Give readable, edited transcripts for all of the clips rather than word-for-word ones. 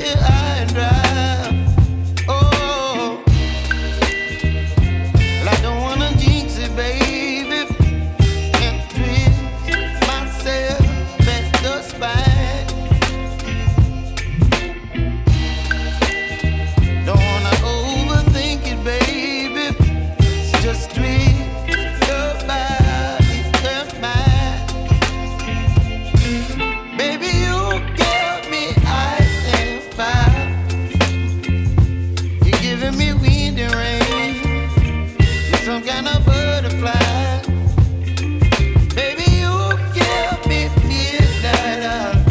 here high and dry. Oh, well, I don't wanna jinx it, baby, and twist myself at the spine. Don't wanna overthink it, baby. It's just twist your body and mine. Baby, you give me ice and fire. You're giving me wind and rain. You're some kind of butterfly. Baby, you give me midnight.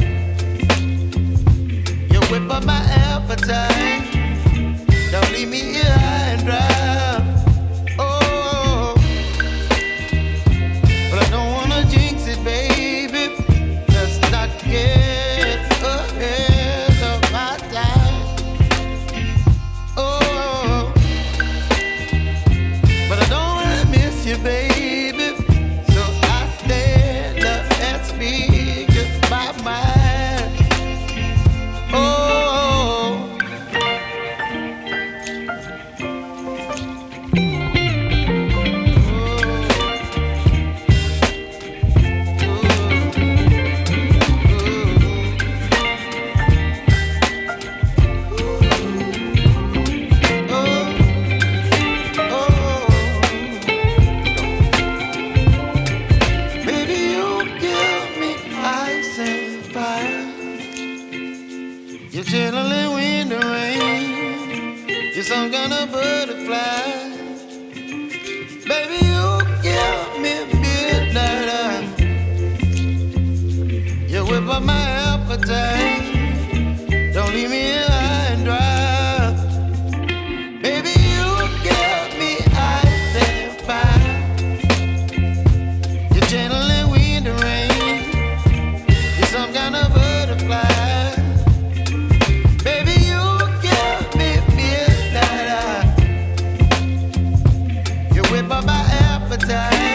You whip up my appetite. Don't leave me here high and dry. Oh, but I don't wanna jinx it, baby. Let's not get ahead of my time. Oh, but I don't wanna miss you, baby. So I stand up and speak just my mind. Oh. Baby, you give me ice and fire. You're chilling wind and rain. You're some kind of butterfly. Baby, you give me midnight. You whip up my appetite. Don't leave me here high and dry. Baby, you give me ice and fire. You're channeling wind and rain. You're some kind of butterfly. Baby, you give me midnight. You whip up my appetite.